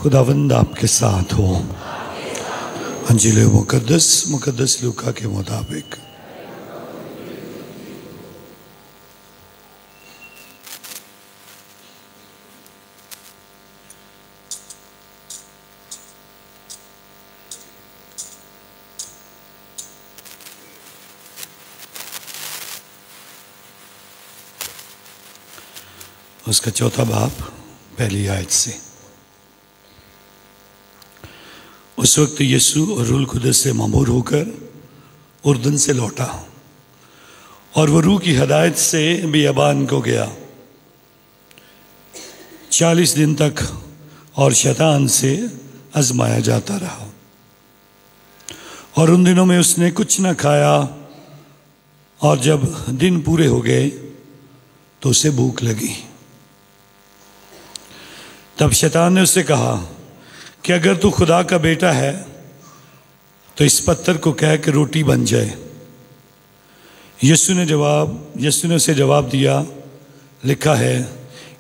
खुदावंद आपके साथ हो। अंजील मुकद्दस लूका के मुताबिक। उसका चौथा बाब पहली आयत से। उस वक्त यीशु और रूह कुदस से मामूर होकर उर्दन से लौटा और वो रूह की हदायत से बियाबान को गया 40 दिन तक और शैतान से आजमाया जाता रहा। और उन दिनों में उसने कुछ न खाया, और जब दिन पूरे हो गए तो उसे भूख लगी। तब शैतान ने उससे कहा कि अगर तू खुदा का बेटा है तो इस पत्थर को कह के रोटी बन जाए। यीशु ने उसे जवाब दिया, लिखा है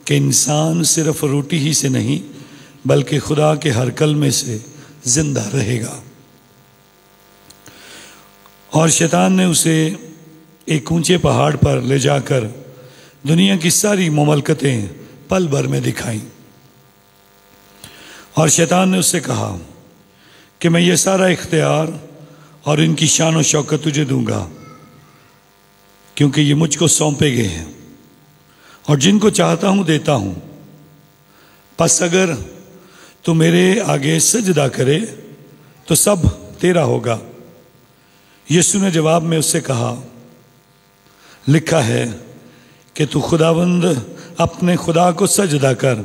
कि इंसान सिर्फ रोटी ही से नहीं बल्कि खुदा के हर कलमे से जिंदा रहेगा। और शैतान ने उसे एक ऊंचे पहाड़ पर ले जाकर दुनिया की सारी मुमलकतें पल भर में दिखाई। और शैतान ने उससे कहा कि मैं ये सारा इख्तियार और इनकी शान और शौकत तुझे दूंगा, क्योंकि ये मुझको सौंपे गए हैं और जिनको चाहता हूं देता हूं। बस अगर तू मेरे आगे सजदा करे तो सब तेरा होगा। यीशु ने जवाब में उससे कहा, लिखा है कि तू खुदावंद अपने खुदा को सजदा कर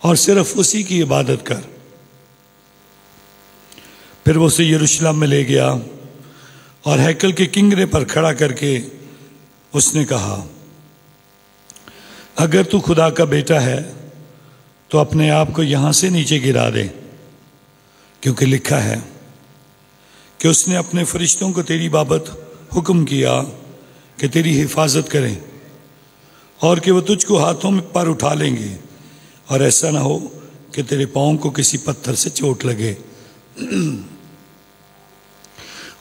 और सिर्फ उसी की इबादत कर। फिर वो उसे यरूशलेम में ले गया और हैकल के किंगरे पर खड़ा करके उसने कहा, अगर तू खुदा का बेटा है तो अपने आप को यहां से नीचे गिरा दे, क्योंकि लिखा है कि उसने अपने फरिश्तों को तेरी बाबत हुक्म किया कि तेरी हिफाजत करें और कि वो तुझको हाथों में पर उठा लेंगे और ऐसा ना हो कि तेरे पांव को किसी पत्थर से चोट लगे।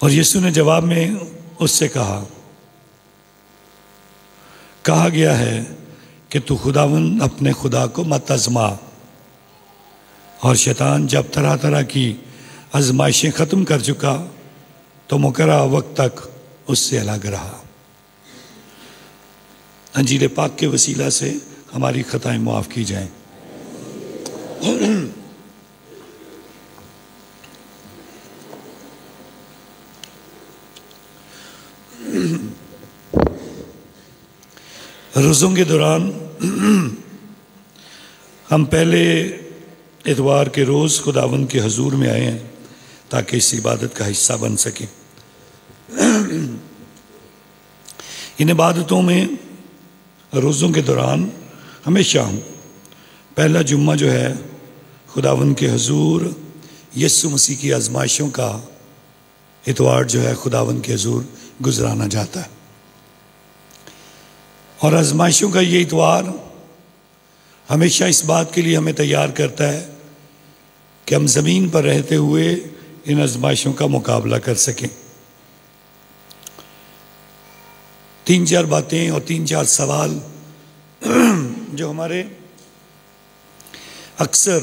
और यीशु ने जवाब में उससे कहा गया है कि तू खुदावंद अपने खुदा को मत आजमा। और शैतान जब तरह तरह की आजमाइशें ख़त्म कर चुका तो मुकर्रर वक्त तक उससे अलग रहा। अंजील पाक के वसीला से हमारी खताएं मुआफ़ की जाएं। रोज़ों के दौरान हम पहले इतवार के रोज़ खुदावंद के हजूर में आए हैं ताकि इस इबादत का हिस्सा बन सके। इन इबादतों में रोज़ों के दौरान हमेशा पहला जुम्मा जो है खुदावंद के हजूर यीशु मसीह की आजमाइशों का इतवार जो है खुदावंद के हजूर गुजराना जाता है। और आजमाइशों का ये इतवार हमेशा इस बात के लिए हमें तैयार करता है कि हम ज़मीन पर रहते हुए इन आजमाइशों का मुकाबला कर सकें। 3-4 बातें और 3-4 सवाल जो हमारे अक्सर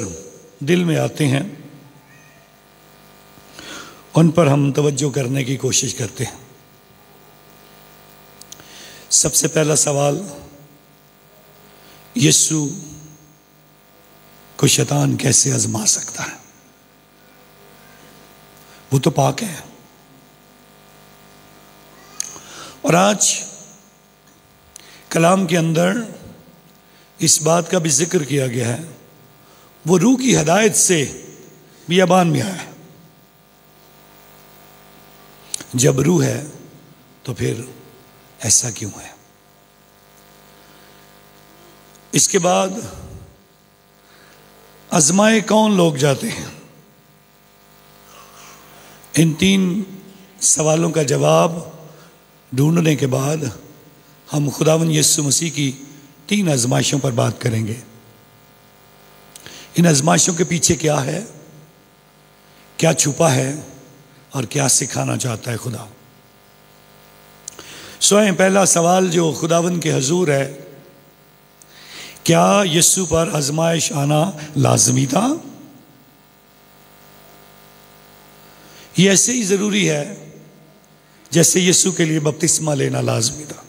दिल में आते हैं उन पर हम तवज्जो करने की कोशिश करते हैं। सबसे पहला सवाल, यीशु को शैतान कैसे आजमा सकता है? वो तो पाक है। और आज कलाम के अंदर इस बात का भी जिक्र किया गया है, वो रूह की हदायत से बियाबान में आया। जब रूह है तो फिर ऐसा क्यों है? इसके बाद आजमाए कौन लोग जाते हैं? इन 3 सवालों का जवाब ढूंढने के बाद हम खुदावंद यीशु मसीह की 3 आजमाइशों पर बात करेंगे। इन आजमाइशों के पीछे क्या है, क्या छुपा है और क्या सिखाना चाहता है खुदा। स्वयं पहला सवाल जो खुदावन के हजूर है, क्या यीशु पर आजमाइश आना लाजमी था? यह ऐसे ही जरूरी है जैसे यीशु के लिए बपतिस्मा लेना लाजमी था।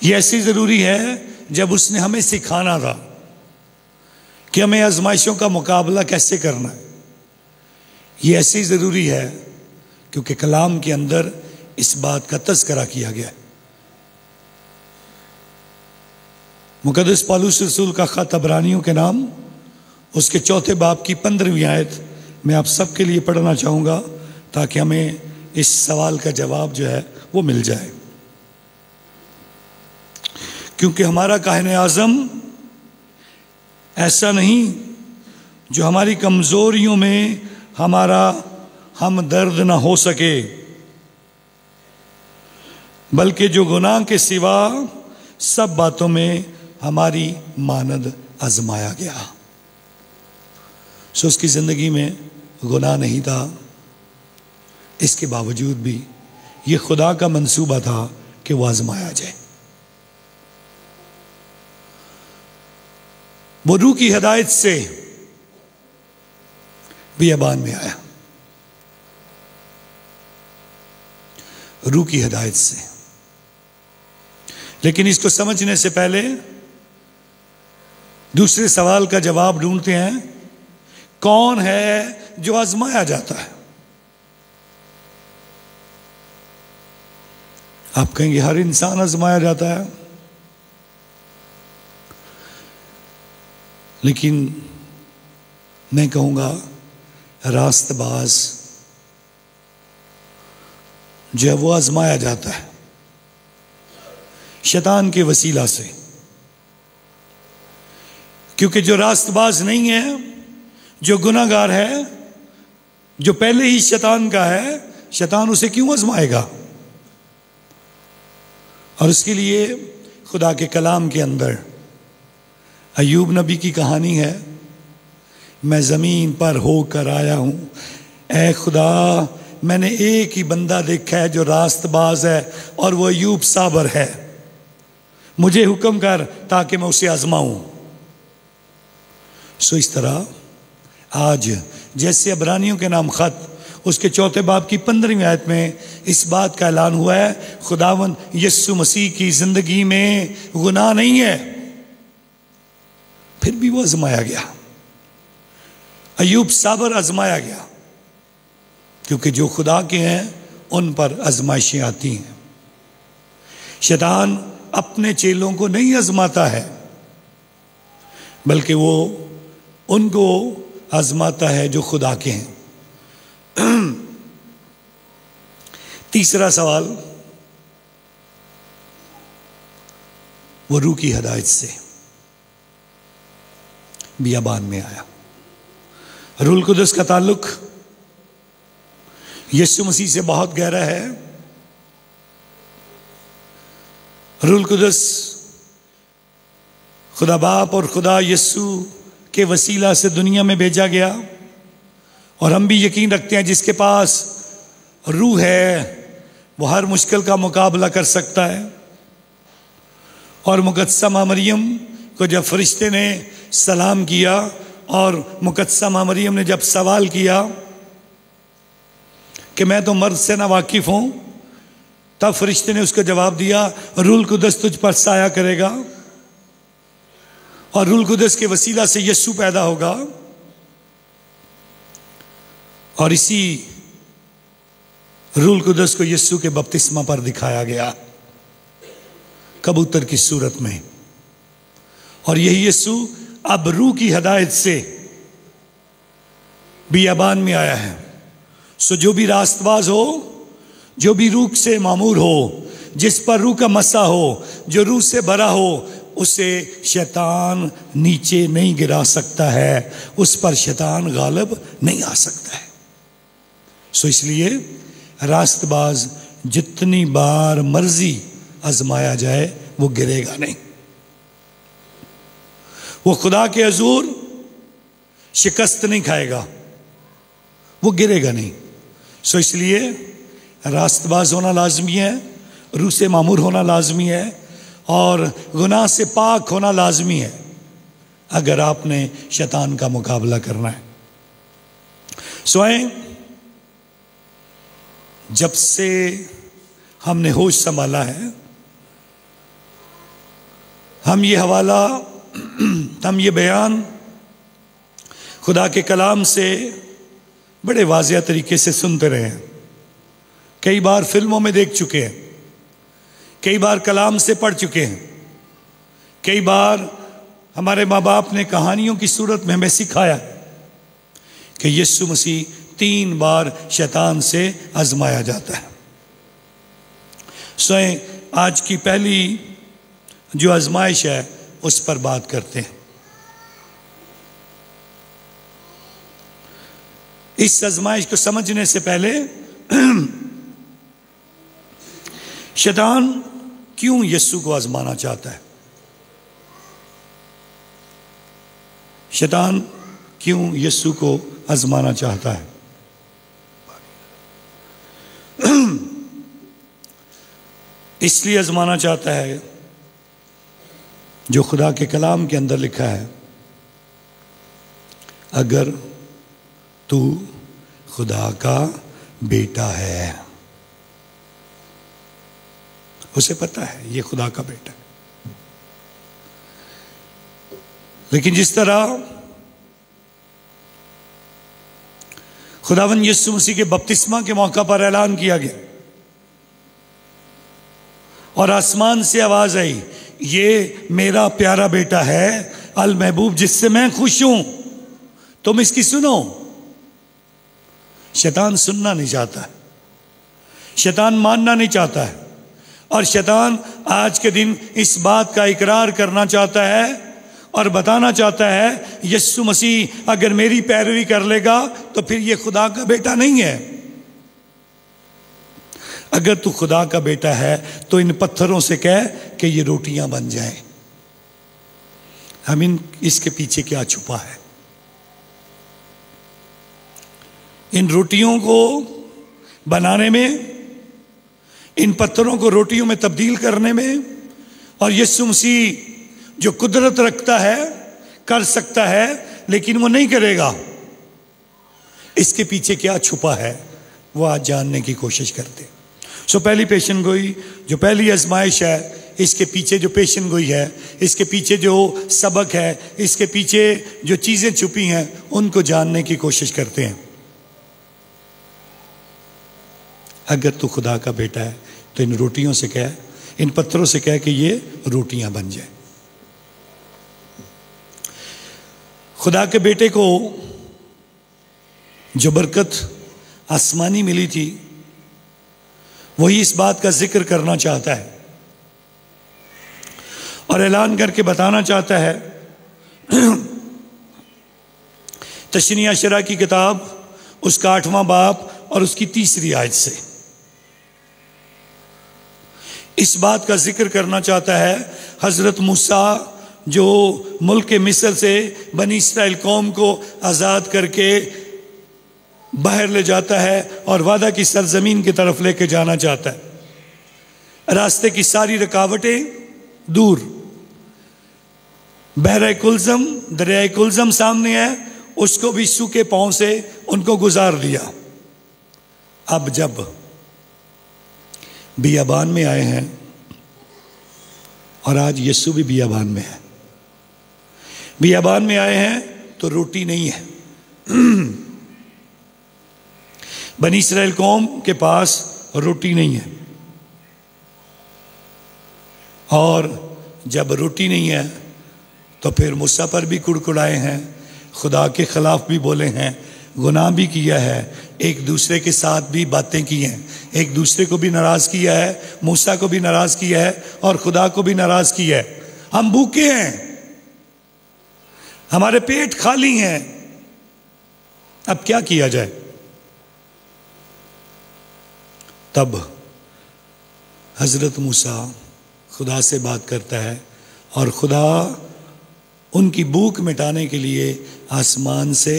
यह ऐसे ही जरूरी है जब उसने हमें सिखाना था कि हमें आजमाइशों का मुकाबला कैसे करना है। यह ऐसे ही जरूरी है क्योंकि कलाम के अंदर इस बात का तज़किरा किया गया है। मुक़द्दस पौलुस रसूल का ख़त इब्रानियों के नाम, उसके 4 बाब की 15वीं आयत मैं आप सबके लिए पढ़ना चाहूँगा ताकि हमें इस सवाल का जवाब जो है वो मिल जाए। क्योंकि हमारा काहिन आज़म ऐसा नहीं जो हमारी कमज़ोरियों में हमारा हमदर्द ना हो सके, बल्कि जो गुनाह के सिवा सब बातों में हमारी मानद आजमाया गया। सो उसकी ज़िंदगी में गुनाह नहीं था, इसके बावजूद भी ये खुदा का मंसूबा था कि वो आजमाया जाए। वो रूह की हिदायत से बियाबान में आया, रूह की हिदायत से। लेकिन इसको समझने से पहले दूसरे सवाल का जवाब ढूंढते हैं, कौन है जो आजमाया जाता है? आप कहेंगे हर इंसान आजमाया जाता है, लेकिन मैं कहूंगा रास्तबाज जो है वो आजमाया जाता है शैतान के वसीला से। क्योंकि जो रास्तबाज नहीं है, जो गुनाहगार है, जो पहले ही शैतान का है, शैतान उसे क्यों आजमाएगा? और उसके लिए खुदा के कलाम के अंदर अय्यूब नबी की कहानी है, मैं ज़मीन पर होकर आया हूँ, ऐ खुदा मैंने एक ही बंदा देखा है जो रास्तबाज है और वो अय्यूब साबर है, मुझे हुक्म कर ताकि मैं उसे आजमाऊं। सो इस तरह आज जैसे इब्रानियों के नाम खत उसके 4 बाब की 15वीं आयत में इस बात का ऐलान हुआ है, खुदावन यीशु मसीह की जिंदगी में गुनाह नहीं है, फिर भी वो आजमाया गया। अय्यूब साबर आजमाया गया, क्योंकि जो खुदा के हैं उन पर आजमाइशें आती हैं। शैतान अपने चेलों को नहीं आजमाता है, बल्कि वो उनको आजमाता है जो खुदा के हैं। तीसरा सवाल, वो रूह की हिदायत से बियाबान में आया। रूह कुदस का ताल्लुक यीशु मसीह से बहुत गहरा है। रूह कुदस खुदा बाप और खुदा यीशु के वसीला से दुनिया में भेजा गया, और हम भी यकीन रखते हैं जिसके पास रूह है वो हर मुश्किल का मुकाबला कर सकता है। और मुकद्दसा माँ मरियम को जब फरिश्ते ने सलाम किया और मुकद्दसा माँ मरियम ने जब सवाल किया कि मैं तो मर्द से ना वाकिफ हूं, तब फरिश्ते ने उसको जवाब दिया, रूह कुदस तुझ पर साया करेगा और रूह कुदस के वसीला से यीशु पैदा होगा। और इसी रूह कुदस को यीशु के बपतिस्मा पर दिखाया गया कबूतर की सूरत में, और यही यीशु अब रूह की हिदायत से बियाबान में आया है। सो जो भी रास्तबाज हो, जो भी रूह से मामूर हो, जिस पर रूह का मसा हो, जो रूह से भरा हो, उसे शैतान नीचे नहीं गिरा सकता है, उस पर शैतान गालिब नहीं आ सकता है। सो इसलिए रास्तबाज जितनी बार मर्जी आजमाया जाए वो गिरेगा नहीं। वो खुदा के हजूर शिकस्त नहीं खाएगा, वो गिरेगा नहीं। सो इसलिए रास्तबाज होना लाजमी है, रूह से मामूर होना लाजमी है, और गुनाह से पाक होना लाजमी है अगर आपने शैतान का मुकाबला करना है। स्वयं जब से हमने होश संभाला है, हम ये हवाला, हम ये बयान खुदा के कलाम से बड़े वाज़िया तरीके से सुनते रहे हैं। कई बार फिल्मों में देख चुके हैं, कई बार कलाम से पढ़ चुके हैं, कई बार हमारे माँ बाप ने कहानियों की सूरत में हमें सिखाया कि यीशु मसीह 3 बार शैतान से आजमाया जाता है। स्वयं आज की पहली जो आजमाइश है उस पर बात करते हैं। इस आजमाइश को समझने से पहले शैतान क्यों यीशु को आजमाना चाहता है? शैतान क्यों यीशु को आजमाना चाहता है? इसलिए आजमाना चाहता है जो खुदा के कलाम के अंदर लिखा है, अगर तू खुदा का बेटा है। उसे पता है ये खुदा का बेटा है, लेकिन जिस तरह खुदावन यीशु मसीह के बपतिस्मा के मौका पर ऐलान किया गया और आसमान से आवाज आई, ये मेरा प्यारा बेटा है अल महबूब, जिससे मैं खुश हूं, तुम इसकी सुनो। शैतान सुनना नहीं चाहता है, शैतान मानना नहीं चाहता है, और शैतान आज के दिन इस बात का इकरार करना चाहता है और बताना चाहता है, यीशु मसीह अगर मेरी पैरवी कर लेगा तो फिर ये खुदा का बेटा नहीं है। अगर तू खुदा का बेटा है तो इन पत्थरों से कह कि ये रोटियां बन जाएं। हम इसके पीछे क्या छुपा है? इन रोटियों को बनाने में, इन पत्थरों को रोटियों में तब्दील करने में, और यीशु मसीह जो कुदरत रखता है, कर सकता है, लेकिन वो नहीं करेगा। इसके पीछे क्या छुपा है वो आज जानने की कोशिश करते। सो पहली पेशन गोई, जो पहली आजमाइश है, इसके पीछे जो पेशन गोई है, इसके पीछे जो सबक है, इसके पीछे जो चीजें छुपी हैं, उनको जानने की कोशिश करते हैं। अगर तू खुदा का बेटा है तो इन रोटियों से कह, इन पत्थरों से कह कि ये रोटियां बन जाए। खुदा के बेटे को जो बरकत आसमानी मिली थी, वही इस बात का जिक्र करना चाहता है और ऐलान करके बताना चाहता है। तशनीह अशरा की किताब उसका 8वां बाब और उसकी 3री आयत से इस बात का जिक्र करना चाहता है। हजरत मूसा जो मुल्क मिस्र से बनी इस्राएल कौम को आज़ाद करके बाहर ले जाता है और वादा की सरजमीन की तरफ लेके जाना चाहता है। रास्ते की सारी रुकावटें दूर, बहरे कुलजम, दरियाए कुलजम सामने है, उसको भी सूखे पांव से उनको गुजार लिया। अब जब बियाबान में आए हैं, और आज यीशु भी बियाबान में है, बियाबान में आए हैं तो रोटी नहीं है। बनी इस्राएल कौम के पास रोटी नहीं है, और जब रोटी नहीं है तो फिर मूसा पर भी कुड़कुड़ाए हैं, खुदा के खिलाफ भी बोले हैं, गुनाह भी किया है, एक दूसरे के साथ भी बातें की हैं, एक दूसरे को भी नाराज किया है, मूसा को भी नाराज किया है और खुदा को भी नाराज किया है। हम भूखे हैं, हमारे पेट खाली हैं, अब क्या किया जाए? तब हजरत मूसा खुदा से बात करता है और खुदा उनकी भूख मिटाने के लिए आसमान से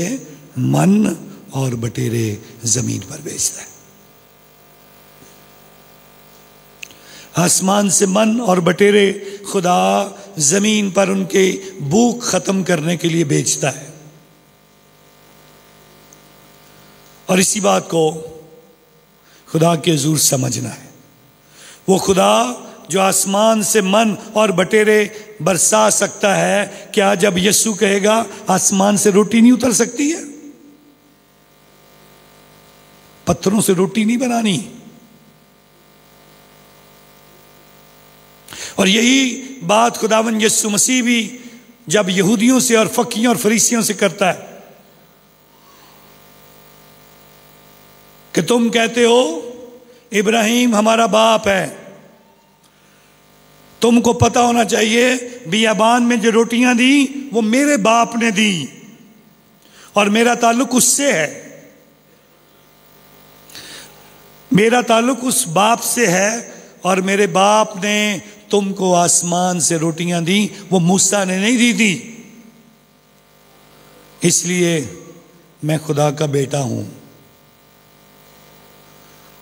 मन और बटेरे जमीन पर भेजता है। आसमान से मन और बटेरे खुदा जमीन पर उनके भूख खत्म करने के लिए भेजता है। और इसी बात को खुदा के हुजूर समझना है। वो खुदा जो आसमान से मन और बटेरे बरसा सकता है, क्या जब यीशु कहेगा आसमान से रोटी नहीं उतर सकती है? पत्थरों से रोटी नहीं बनानी। और यही बात खुदावन यीशु मसीह भी जब यहूदियों से और फकीयों और फरीसियों से करता है कि तुम कहते हो इब्राहिम हमारा बाप है, तुमको पता होना चाहिए बियाबान में जो रोटियां दी वो मेरे बाप ने दी और मेरा ताल्लुक उससे है। मेरा ताल्लुक उस बाप से है और मेरे बाप ने तुमको आसमान से रोटियां दी, वो मूसा ने नहीं दी थी। इसलिए मैं खुदा का बेटा हूं।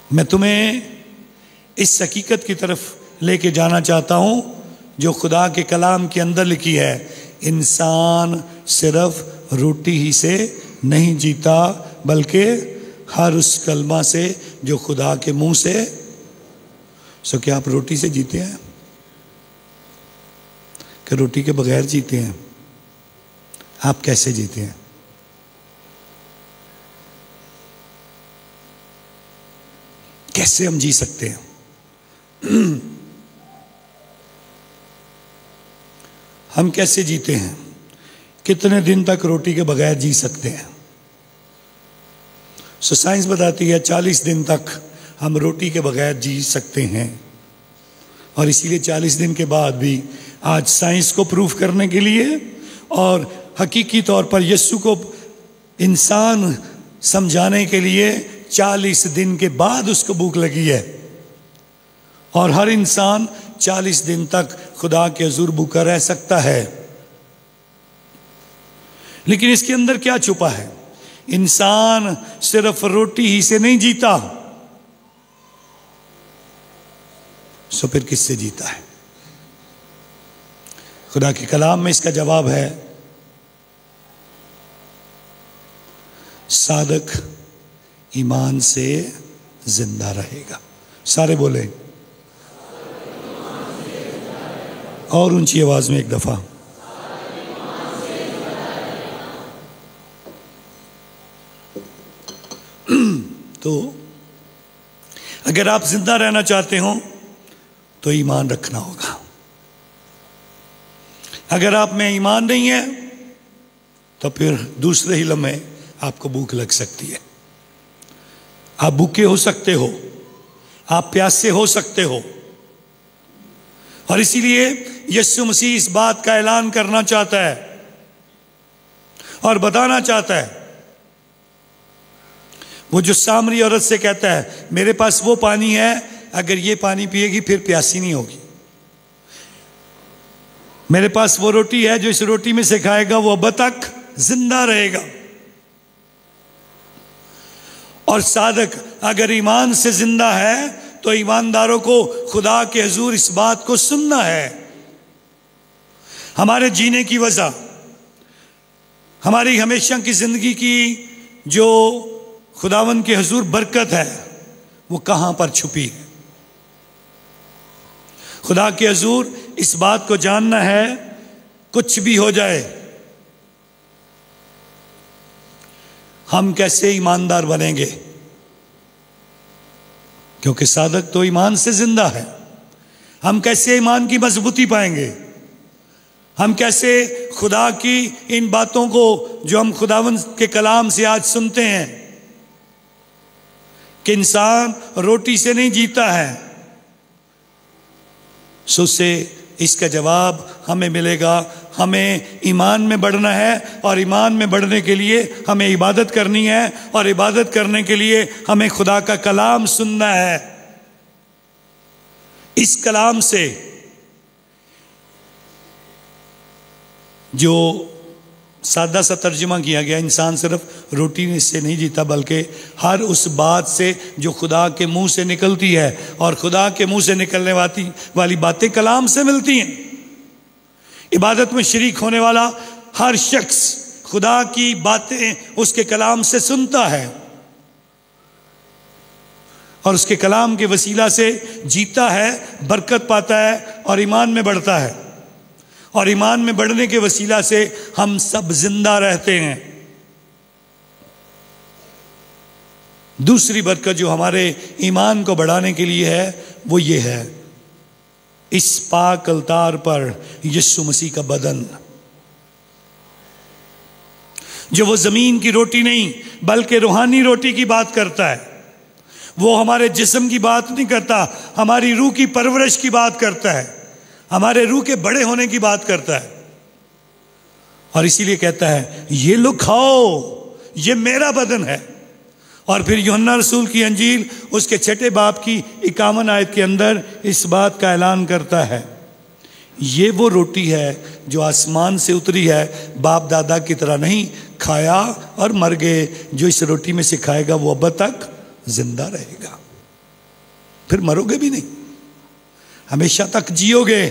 मैं तुम्हें इस हकीकत की तरफ लेके जाना चाहता हूं जो खुदा के कलाम के अंदर लिखी है, इंसान सिर्फ रोटी ही से नहीं जीता बल्कि हर उस कलमा से जो खुदा के मुंह से। सो क्या आप रोटी से जीते हैं कि रोटी के बगैर जीते हैं? आप कैसे जीते हैं? कैसे हम जी सकते हैं? हम कैसे जीते हैं? कितने दिन तक रोटी के बगैर जी सकते हैं? सो साइंस बताती है 40 दिन तक हम रोटी के बगैर जी सकते हैं। और इसीलिए 40 दिन के बाद भी आज साइंस को प्रूफ करने के लिए और हकीकी तौर पर यीशु को इंसान समझाने के लिए 40 दिन के बाद उसको भूख लगी है। और हर इंसान 40 दिन तक खुदा के हुजूर भूखा रह सकता है। लेकिन इसके अंदर क्या छुपा है? इंसान सिर्फ रोटी ही से नहीं जीता, सो फिर किससे जीता है? खुदा के कलाम में इसका जवाब है, सादक ईमान से जिंदा रहेगा। सारे बोले और ऊंची आवाज में एक दफा। तो अगर आप जिंदा रहना चाहते हो तो ईमान रखना होगा। अगर आप में ईमान नहीं है तो फिर दूसरे ही लम्हे आपको भूख लग सकती है। आप भूखे हो सकते हो, आप प्यासे हो सकते हो। और इसीलिए यीशु मसीह इस बात का ऐलान करना चाहता है और बताना चाहता है। वो जो सामरी औरत से कहता है मेरे पास वो पानी है, अगर ये पानी पिएगी फिर प्यासी नहीं होगी। मेरे पास वो रोटी है जो इस रोटी में से खाएगा वो अब तक जिंदा रहेगा। और सादक अगर ईमान से जिंदा है तो ईमानदारों को खुदा के हुजूर इस बात को सुनना है। हमारे जीने की वजह, हमारी हमेशा की जिंदगी की जो खुदावन के हुजूर बरकत है वो कहां पर छुपी है? खुदा के हुजूर इस बात को जानना है, कुछ भी हो जाए हम कैसे ईमानदार बनेंगे, क्योंकि सादक तो ईमान से जिंदा है। हम कैसे ईमान की मजबूती पाएंगे? हम कैसे खुदा की इन बातों को जो हम खुदावन के कलाम से आज सुनते हैं कि इंसान रोटी से नहीं जीता है, सो से इसका जवाब हमें मिलेगा। हमें ईमान में बढ़ना है और ईमान में बढ़ने के लिए हमें इबादत करनी है और इबादत करने के लिए हमें खुदा का कलाम सुनना है। इस कलाम से जो सादा सा तर्जुमा किया गया, इंसान सिर्फ रोटी से नहीं जीता बल्कि हर उस बात से जो खुदा के मुंह से निकलती है, और खुदा के मुंह से निकलने वाली बातें कलाम से मिलती हैं। इबादत में शरीक होने वाला हर शख्स खुदा की बातें उसके कलाम से सुनता है और उसके कलाम के वसीला से जीता है, बरकत पाता है और ईमान में बढ़ता है। और ईमान में बढ़ने के वसीला से हम सब जिंदा रहते हैं। दूसरी बरकत जो हमारे ईमान को बढ़ाने के लिए है वो ये है, इस पाक अलतार पर यीशु मसीह का बदन, जो वो जमीन की रोटी नहीं बल्कि रूहानी रोटी की बात करता है। वो हमारे जिस्म की बात नहीं करता, हमारी रूह की परवरिश की बात करता है, हमारे रूह के बड़े होने की बात करता है। और इसीलिए कहता है ये लो खाओ, ये मेरा बदन है। और फिर यूहन्ना रसूल की अंजील उसके 6 बाब की 51 आयत के अंदर इस बात का ऐलान करता है, ये वो रोटी है जो आसमान से उतरी है, बाप दादा की तरह नहीं, खाया और मर गए। जो इस रोटी में से खाएगा वो अब तक जिंदा रहेगा, फिर मरोगे भी नहीं, हमेशा तक जियोगे।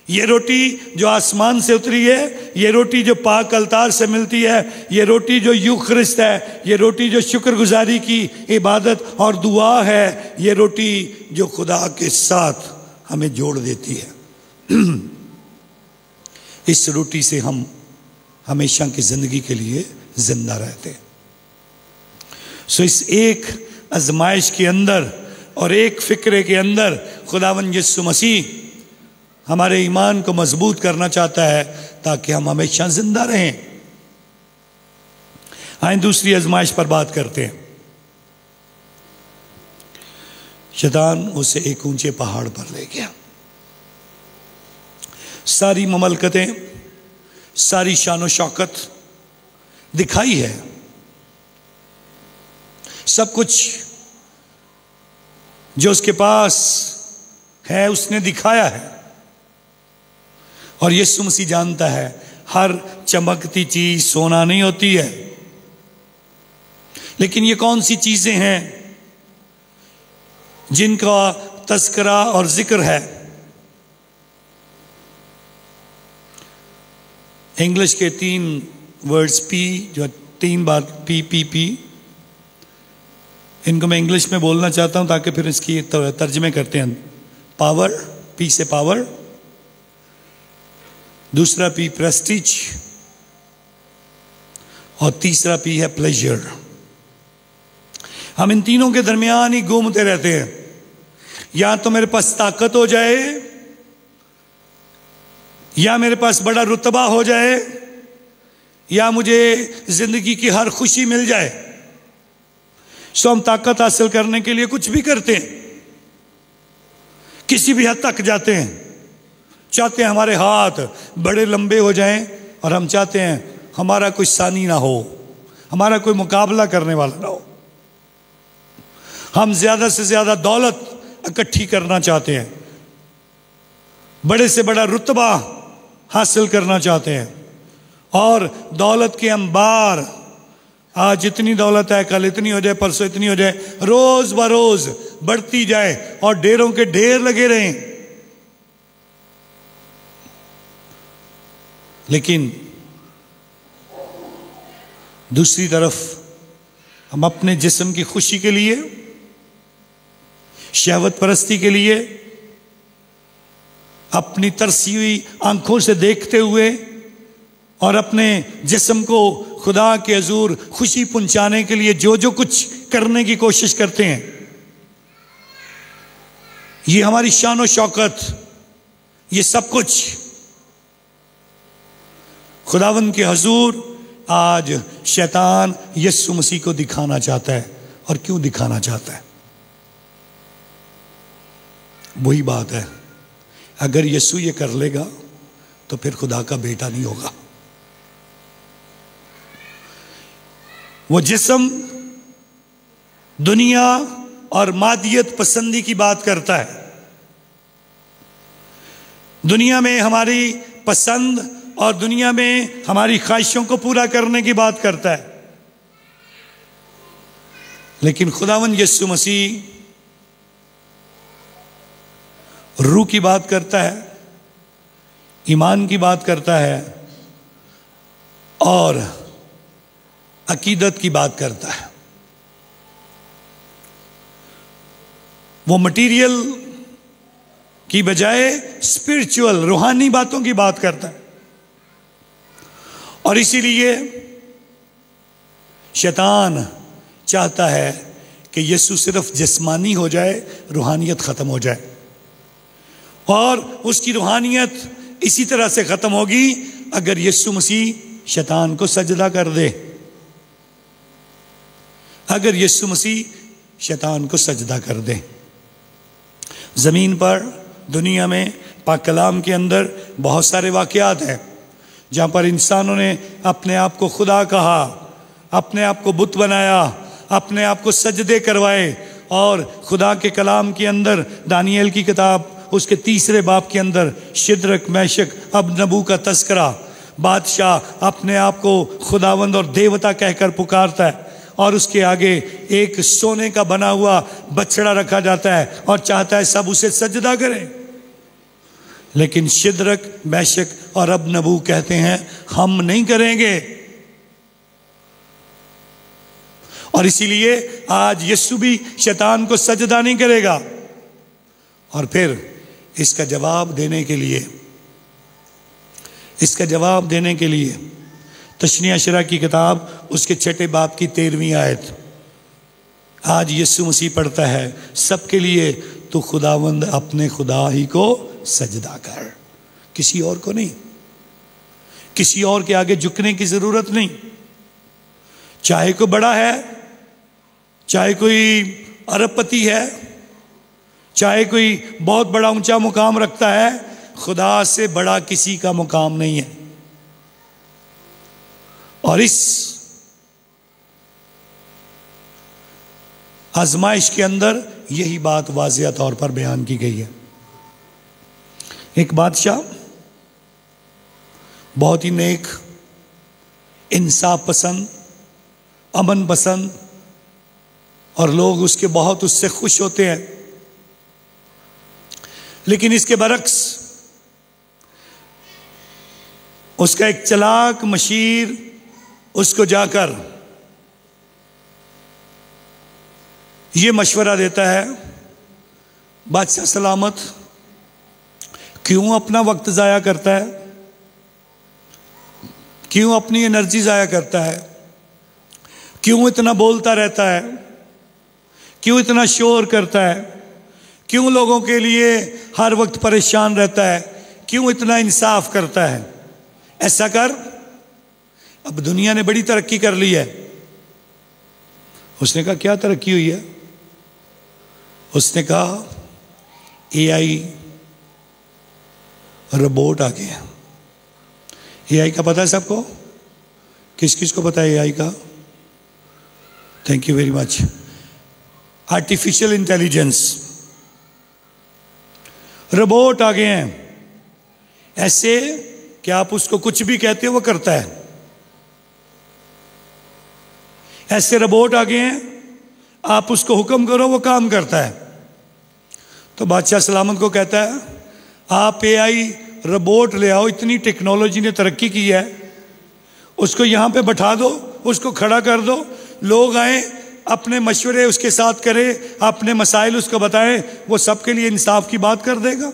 ये रोटी जो आसमान से उतरी है, ये रोटी जो पाक अलतार से मिलती है, ये रोटी जो यूखरिस्त है, ये रोटी जो शुक्रगुजारी की इबादत और दुआ है, ये रोटी जो खुदा के साथ हमें जोड़ देती है। इस रोटी से हम हमेशा की जिंदगी के लिए जिंदा रहते हैं। सो इस एक आजमाइश के अंदर और एक फिक्रे के अंदर खुदावंद यीशु मसीह हमारे ईमान को मजबूत करना चाहता है ताकि हम हमेशा जिंदा रहें। आइए दूसरी आजमाइश पर बात करते हैं। शैतान उसे एक ऊंचे पहाड़ पर ले गया। सारी ममलकतें, सारी शान शौकत दिखाई है, सब कुछ जो उसके पास है उसने दिखाया है। और यीशु मसीह जानता है हर चमकती चीज सोना नहीं होती है, लेकिन ये कौन सी चीजें हैं जिनका तस्करा और जिक्र है। इंग्लिश के 3 वर्ड्स पी, जो 3 बार पी, इनको मैं इंग्लिश में बोलना चाहता हूं ताकि फिर इसकी तर्जमे करते हैं। पावर, पी से पावर, दूसरा पी प्रेस्टीज और तीसरा पी है प्लेजर। हम इन तीनों के दरमियान ही घूमते रहते हैं। या तो मेरे पास ताकत हो जाए, या मेरे पास बड़ा रुतबा हो जाए, या मुझे जिंदगी की हर खुशी मिल जाए। सो हम ताकत हासिल करने के लिए कुछ भी करते हैं, किसी भी हद तक जाते हैं। चाहते हैं हमारे हाथ बड़े लंबे हो जाएं, और हम चाहते हैं हमारा कोई सानी ना हो, हमारा कोई मुकाबला करने वाला ना हो। हम ज्यादा से ज्यादा दौलत इकट्ठी करना चाहते हैं, बड़े से बड़ा रुतबा हासिल करना चाहते हैं, और दौलत के अंबार, आज इतनी दौलत है, कल इतनी हो जाए, परसों इतनी हो जाए, रोज बरोज बढ़ती जाए और ढेरों के ढेर लगे रहें। लेकिन दूसरी तरफ हम अपने जिस्म की खुशी के लिए, शहवत परस्ती के लिए, अपनी तरसी हुई आंखों से देखते हुए और अपने जिस्म को खुदा के हुजूर खुशी पहुंचाने के लिए जो जो कुछ करने की कोशिश करते हैं, ये हमारी शान और शौकत, ये सब कुछ खुदावंद के हुजूर आज शैतान यीशु मसीह को दिखाना चाहता है। और क्यों दिखाना चाहता है? वही बात है, अगर यीशु ये कर लेगा तो फिर खुदा का बेटा नहीं होगा। वो जिस्म दुनिया और मादियत पसंदी की बात करता है। दुनिया में हमारी पसंद और दुनिया में हमारी ख्वाहिशों को पूरा करने की बात करता है। लेकिन खुदावंद यीशु मसीह रूह की बात करता है, ईमान की बात करता है और अकीदत की बात करता है। वो मटीरियल की बजाय स्पिरिचुअल, रूहानी बातों की बात करता है। और इसीलिए शैतान चाहता है कि यीशु सिर्फ जिस्मानी हो जाए, रूहानियत खत्म हो जाए। और उसकी रूहानियत इसी तरह से खत्म होगी अगर यीशु मसीह शैतान को सजदा कर दे। अगर यीशु मसीह शैतान को सजदा कर दे। जमीन पर, दुनिया में, पाक कलाम के अंदर बहुत सारे वाकयात हैं जहां पर इंसानों ने अपने आप को खुदा कहा, अपने आप को बुत बनाया, अपने आप को सजदे करवाए। और खुदा के कलाम के अंदर दानियल की किताब उसके 3 बाब के अंदर शिद्रक, मैशक, अबदनगो का तस्करा। बादशाह अपने आप को खुदावंद और देवता कहकर पुकारता है और उसके आगे एक सोने का बना हुआ बछड़ा रखा जाता है और चाहता है सब उसे सजदा करें। लेकिन शिद्रक, मैशक और अबदनगो कहते हैं हम नहीं करेंगे। और इसीलिए आज यीशु भी शैतान को सजदा नहीं करेगा। और फिर इसका जवाब देने के लिए तशनीह अशरा की किताब उसके 6 बाब की 13वीं आयत आज यीशु मसीह पढ़ता है, सबके लिए तू खुदावंद अपने खुदा ही को सजदा कर, किसी और को नहीं, किसी और के आगे झुकने की जरूरत नहीं। चाहे कोई बड़ा है, चाहे कोई अरबपति है, चाहे कोई बहुत बड़ा ऊंचा मुकाम रखता है, खुदा से बड़ा किसी का मुकाम नहीं है। और इस आजमाइश के अंदर यही बात वाज़िह तौर पर बयान की गई है। एक बादशाह बहुत ही नेक, इंसाफ पसंद, अमन पसंद और लोग उसके बहुत उससे खुश होते हैं। लेकिन इसके बरक्स उसका एक चालाक मशीर उसको जाकर यह मशवरा देता है, बादशाह सलामत, क्यों अपना वक्त जाया करता है, क्यों अपनी एनर्जी जाया करता है, क्यों इतना बोलता रहता है, क्यों इतना शोर करता है, क्यों लोगों के लिए हर वक्त परेशान रहता है, क्यों इतना इंसाफ करता है। ऐसा कर, अब दुनिया ने बड़ी तरक्की कर ली है। उसने कहा क्या तरक्की हुई है? उसने कहा एआई, रोबोट आ गया। एआई का पता है सबको? किस किस को पता है एआई का? Thank you very much. Artificial intelligence, robot आ गए हैं, ऐसे कि आप उसको कुछ भी कहते हो वो करता है। ऐसे रोबोट आ गए हैं, आप उसको हुक्म करो वो काम करता है। तो बादशाह सलामत को कहता है आप एआई रोबोट ले आओ, इतनी टेक्नोलॉजी ने तरक्की की है, उसको यहां पे बैठा दो, उसको खड़ा कर दो, लोग आए अपने मशवरे उसके साथ करें, अपने मसाइल उसको बताएं, वो सबके लिए इंसाफ की बात कर देगा।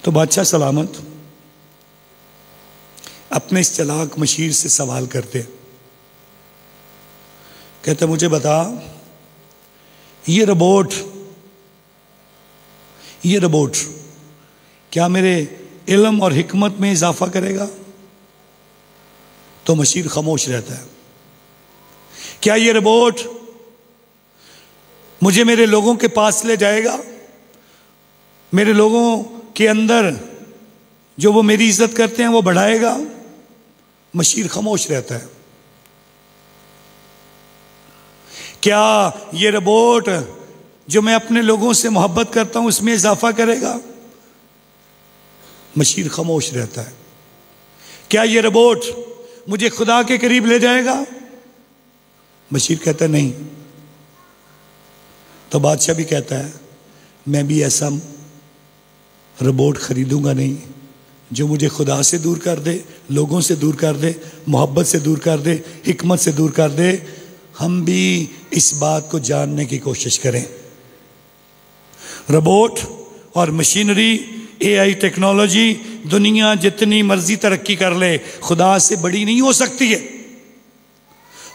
तो बादशाह सलामत अपने इस चालाक मशीर से सवाल करते, कहते मुझे बता, ये रोबोट क्या मेरे इल्म और हिकमत में इजाफा करेगा? तो मशीर खामोश रहता है। क्या ये रोबोट मुझे मेरे लोगों के पास ले जाएगा? मेरे लोगों के अंदर जो वो मेरी इज्जत करते हैं वो बढ़ाएगा? मशीर खामोश रहता है। क्या ये रोबोट जो मैं अपने लोगों से मोहब्बत करता हूं उसमें इजाफा करेगा? मशीन खामोश रहता है। क्या ये रोबोट मुझे खुदा के करीब ले जाएगा? मशीन कहता है नहीं। तो बादशाह भी कहता है मैं भी ऐसा रोबोट खरीदूंगा नहीं जो मुझे खुदा से दूर कर दे, लोगों से दूर कर दे, मोहब्बत से दूर कर दे, हिकमत से दूर कर दे। हम भी इस बात को जानने की कोशिश करें। रोबोट और मशीनरी, एआई टेक्नोलॉजी दुनिया जितनी मर्जी तरक्की कर ले, खुदा से बड़ी नहीं हो सकती है।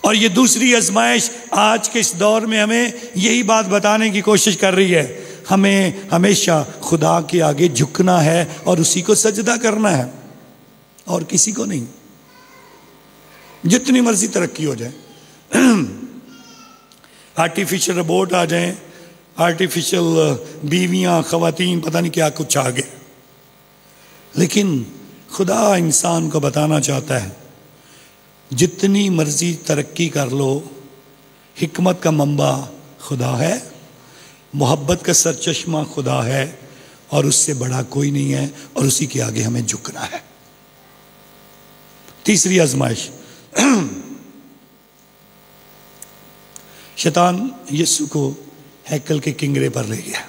और ये दूसरी आजमाइश आज के इस दौर में हमें यही बात बताने की कोशिश कर रही है। हमें हमेशा खुदा के आगे झुकना है और उसी को सजदा करना है और किसी को नहीं, जितनी मर्जी तरक्की हो जाए। आर्टिफिशियल रोबोट आ जाएं, आर्टिफिशियल बीवियां, खवातीन, पता नहीं क्या कुछ आ गए, लेकिन खुदा इंसान को बताना चाहता है जितनी मर्जी तरक्की कर लो, हिकमत का मंबा खुदा है, मोहब्बत का सरचश्मा खुदा है और उससे बड़ा कोई नहीं है और उसी के आगे हमें झुकना है। तीसरी आजमाइश, शैतान यीशु को हैकल के किंगरे पर ले गया।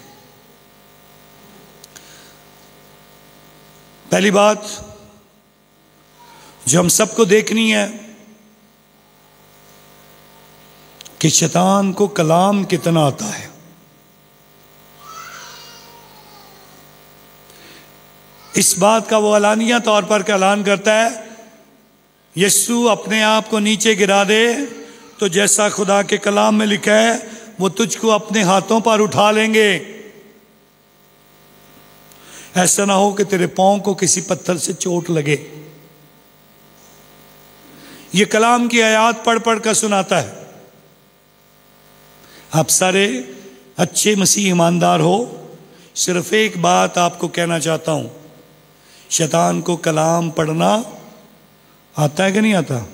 पहली बात जो हम सबको देखनी है कि शैतान को कलाम कितना आता है। इस बात का वो अलानिया तौर पर ऐलान करता है, यीशु अपने आप को नीचे गिरा दे तो जैसा खुदा के कलाम में लिखा है वो तुझको अपने हाथों पर उठा लेंगे। ऐसा ना हो कि तेरे पांव को किसी पत्थर से चोट लगे। ये कलाम की आयत पढ़ पढ़ कर सुनाता है। आप सारे अच्छे मसीह ईमानदार हो, सिर्फ एक बात आपको कहना चाहता हूं, शैतान को कलाम पढ़ना आता है कि नहीं आता?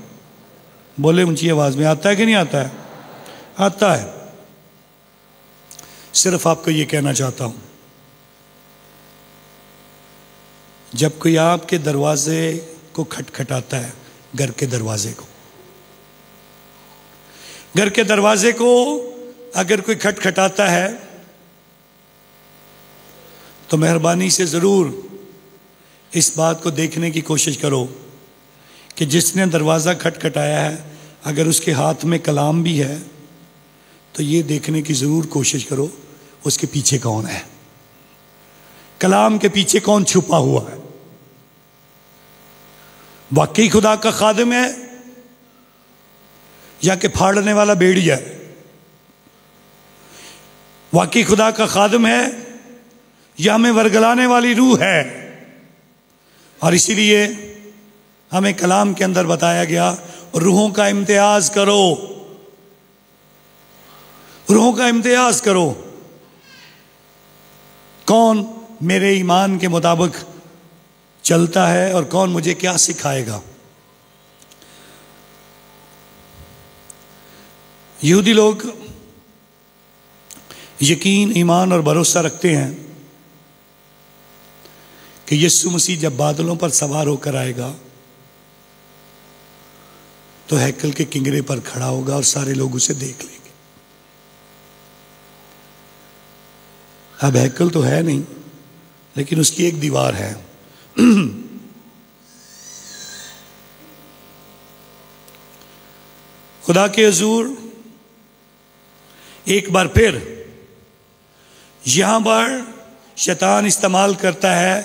बोले ऊंची आवाज में, आता है कि नहीं आता है? आता है। सिर्फ आपको यह कहना चाहता हूं, जब कोई आपके दरवाजे को खटखटाता है, घर के दरवाजे को अगर कोई खटखटाता है तो मेहरबानी से जरूर इस बात को देखने की कोशिश करो कि जिसने दरवाज़ा खटखटाया है अगर उसके हाथ में कलाम भी है तो ये देखने की ज़रूर कोशिश करो उसके पीछे कौन है, कलाम के पीछे कौन छुपा हुआ है। वाकई खुदा का खादिम है या कि फाड़ने वाला भेड़िया है? वाकई खुदा का खादिम है या हमें वरगलाने वाली रूह है? और इसीलिए हमें कलाम के अंदर बताया गया, रूहों का इम्तियाज करो, रूहों का इम्तियाज करो, कौन मेरे ईमान के मुताबिक चलता है और कौन मुझे क्या सिखाएगा। यहूदी लोग यकीन, ईमान और भरोसा रखते हैं कि यीशु मसीह जब बादलों पर सवार होकर आएगा तो हैकल के किंगरे पर खड़ा होगा और सारे लोग उसे देख लेंगे। अब हैकल तो है नहीं, लेकिन उसकी एक दीवार है। खुदा के हुजूर एक बार फिर यहां पर शैतान इस्तेमाल करता है,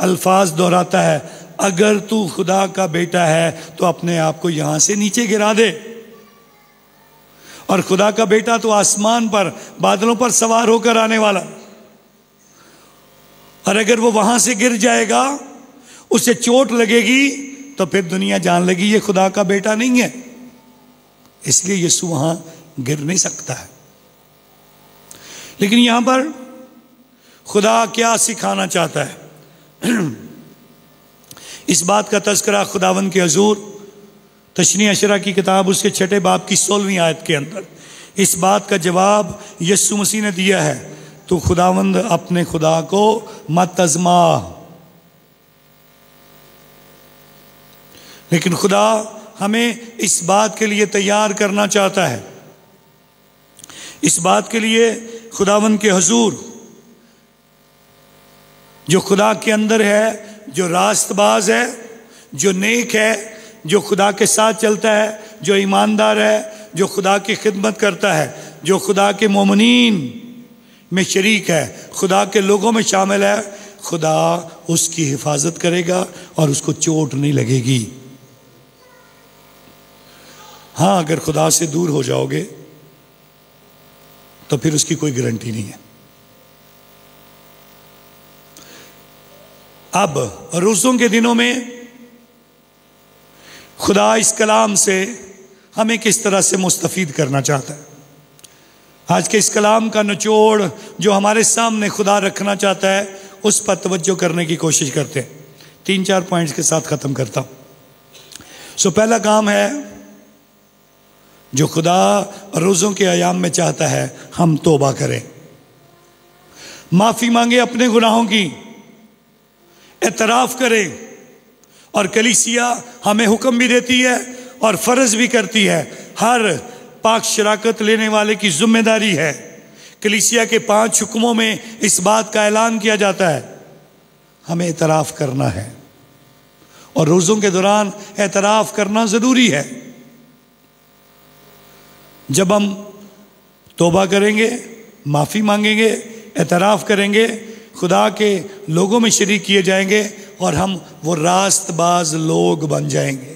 अल्फाज दोहराता है, अगर तू खुदा का बेटा है तो अपने आप को यहां से नीचे गिरा दे। और खुदा का बेटा तो आसमान पर बादलों पर सवार होकर आने वाला, और अगर वो वहां से गिर जाएगा, उसे चोट लगेगी, तो फिर दुनिया जान लेगी ये खुदा का बेटा नहीं है। इसलिए यीशु वहां गिर नहीं सकता है। लेकिन यहां पर खुदा क्या सिखाना चाहता है? इस बात का तज़किरा खुदावंद के हुजूर तशनीह अशरा की किताब उसके 6 बाब की 16वीं आयत के अंदर इस बात का जवाब यीशु मसीह ने दिया है, तो खुदावंद अपने खुदा को मत अज़मा। लेकिन खुदा हमें इस बात के लिए तैयार करना चाहता है, इस बात के लिए खुदावंद के हुजूर जो खुदा के अंदर है, जो रास्तबाज है, जो नेक है, जो खुदा के साथ चलता है, जो ईमानदार है, जो खुदा की खिदमत करता है, जो खुदा के मोमिनीन में शरीक है, खुदा के लोगों में शामिल है, खुदा उसकी हिफाजत करेगा और उसको चोट नहीं लगेगी। हाँ, अगर खुदा से दूर हो जाओगे तो फिर उसकी कोई गारंटी नहीं है। अब रोज़ों के दिनों में खुदा इस कलाम से हमें किस तरह से मुस्तफीद करना चाहता है। आज के इस कलाम का निचोड़ जो हमारे सामने खुदा रखना चाहता है, उस पर तवज्जो करने की कोशिश करते हैं। 3-4 पॉइंट्स के साथ ख़त्म करता हूँ। पहला काम है जो खुदा रोज़ों के अयाम में चाहता है, हम तौबा करें, माफ़ी मांगे अपने गुनाहों की, एतराफ़ करें। और कलीसिया हमें हुक्म भी देती है और फ़र्ज़ भी करती है। हर पाक शराकत लेने वाले की जिम्मेदारी है। कलीसिया के 5 हुक्मों में इस बात का ऐलान किया जाता है, हमें एतराफ़ करना है और रोज़ों के दौरान एतराफ़ करना ज़रूरी है। जब हम तौबा करेंगे, माफ़ी मांगेंगे, एतराफ़ करेंगे, खुदा के लोगों में शरीक किए जाएंगे और हम वो रास्तबाज लोग बन जाएंगे।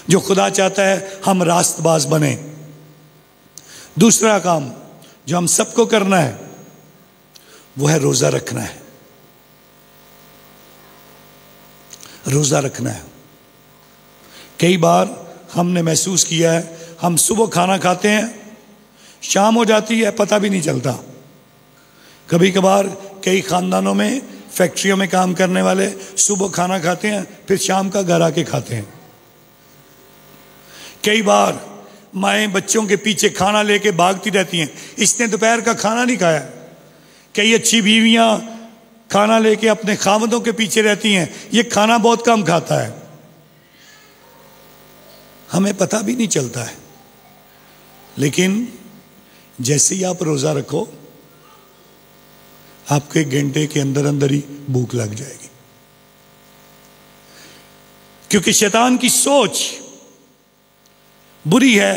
जो खुदा चाहता है हम रास्तबाज बने। दूसरा काम जो हम सबको करना है वो है रोज़ा रखना है। रोज़ा रखना है। कई बार हमने महसूस किया है, हम सुबह खाना खाते हैं, शाम हो जाती है, पता भी नहीं चलता। कभी कभार कई ख़ानदानों में, फैक्ट्रियों में काम करने वाले सुबह खाना खाते हैं, फिर शाम का घर आके खाते हैं। कई बार माएँ बच्चों के पीछे खाना लेके भागती रहती हैं, इसने दोपहर का खाना नहीं खाया। कई अच्छी बीवियां खाना लेके अपने खामदों के पीछे रहती हैं, ये खाना बहुत कम खाता है। हमें पता भी नहीं चलता है, लेकिन जैसे ही आप रोज़ा रखो, आपको 1 घंटे के अंदर अंदर ही भूख लग जाएगी। क्योंकि शैतान की सोच बुरी है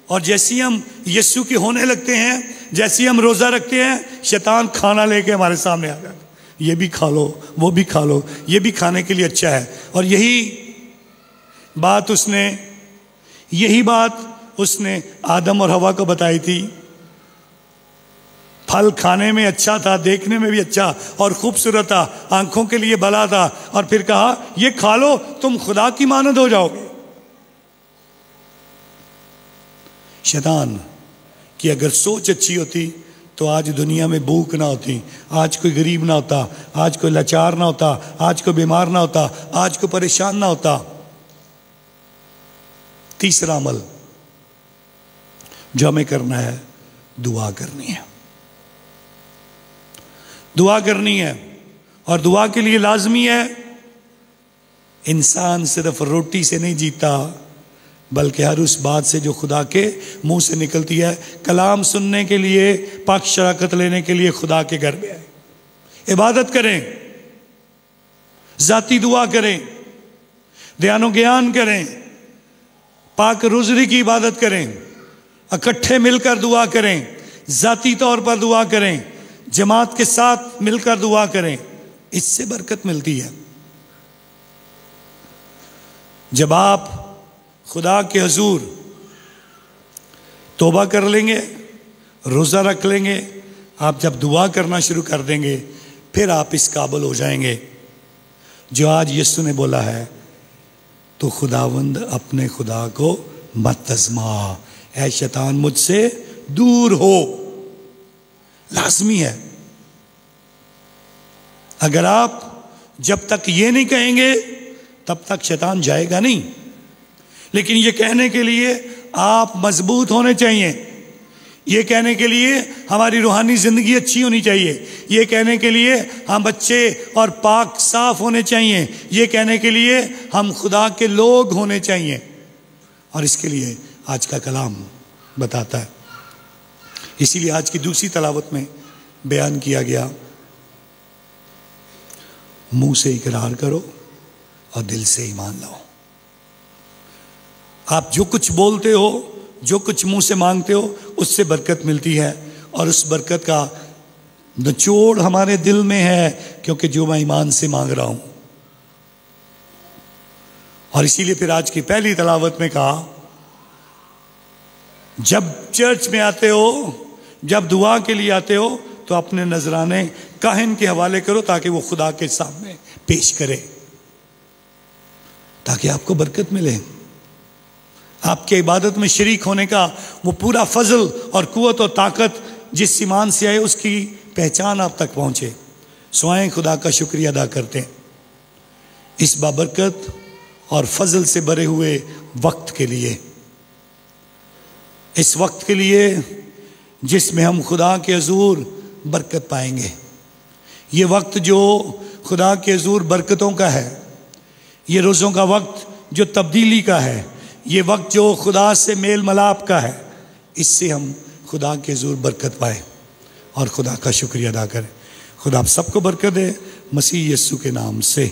और जैसे ही हम यीशु के होने लगते हैं, जैसे ही हम रोज़ा रखते हैं, शैतान खाना लेके हमारे सामने आ जाता है। ये भी खा लो, वो भी खा लो, ये भी खाने के लिए अच्छा है। और यही बात उसने आदम और हवा को बताई थी। फल खाने में अच्छा था, देखने में भी अच्छा और खूबसूरत था, आंखों के लिए भला था, और फिर कहा ये खा लो, तुम खुदा की मानद हो जाओगे। शैतान की अगर सोच अच्छी होती तो आज दुनिया में भूख ना होती, आज कोई गरीब ना होता, आज कोई लाचार ना होता, आज कोई बीमार ना होता, आज कोई परेशान ना होता। तीसरा अमल जो हमें करना है, दुआ करनी है। दुआ करनी है, और दुआ के लिए लाजमी है, इंसान सिर्फ रोटी से नहीं जीता, बल्कि हर उस बात से जो खुदा के मुंह से निकलती है। कलाम सुनने के लिए, पाक शराकत लेने के लिए खुदा के घर में आए, इबादत करें, जाती दुआ करें, ध्यानो ज्ञान करें, पाक रोज़री की इबादत करें, इकट्ठे मिलकर दुआ करें, जाती तौर पर दुआ करें, जमात के साथ मिलकर दुआ करें। इससे बरकत मिलती है। जब आप खुदा के हुजूर तौबा कर लेंगे, रोज़ा रख लेंगे, आप जब दुआ करना शुरू कर देंगे, फिर आप इस काबिल हो जाएंगे जो आज यीशु ने बोला है, तो खुदावंद अपने खुदा को मत आज़मा, ऐ शैतान मुझसे दूर हो। लाजमी है। अगर आप जब तक ये नहीं कहेंगे तब तक शैतान जाएगा नहीं। लेकिन ये कहने के लिए आप मजबूत होने चाहिए, ये कहने के लिए हमारी रूहानी जिंदगी अच्छी होनी चाहिए, ये कहने के लिए हम बच्चे और पाक साफ होने चाहिए, ये कहने के लिए हम खुदा के लोग होने चाहिए। और इसके लिए आज का कलाम बताता है। इसीलिए आज की दूसरी तलावत में बयान किया गया, मुंह से इकरार करो और दिल से ईमान लाओ। आप जो कुछ बोलते हो, जो कुछ मुंह से मांगते हो, उससे बरकत मिलती है, और उस बरकत का निचोड़ हमारे दिल में है, क्योंकि जो मैं ईमान से मांग रहा हूं। और इसीलिए फिर आज की पहली तलावत में कहा, जब चर्च में आते हो, जब दुआ के लिए आते हो, तो अपने नजराने काहिन के हवाले करो, ताकि वो खुदा के सामने पेश करे, ताकि आपको बरकत मिले। आपके इबादत में शरीक होने का वो पूरा फजल और कुव्वत और ताकत जिस ईमान से आए, उसकी पहचान आप तक पहुंचे। स्वयं खुदा का शुक्रिया अदा करते हैं इस बाबरकत और फजल से भरे हुए वक्त के लिए, इस वक्त के लिए जिसमें हम खुदा के हुजूर बरकत पाएंगे। ये वक्त जो खुदा के हुजूर बरकतों का है, ये रोज़ों का वक्त जो तब्दीली का है, ये वक्त जो खुदा से मेल मलाप का है, इससे हम खुदा के हुजूर बरकत पाए और खुदा का शुक्रिया अदा करें। खुदा आप सबको बरकत दे, मसीह यीशु के नाम से।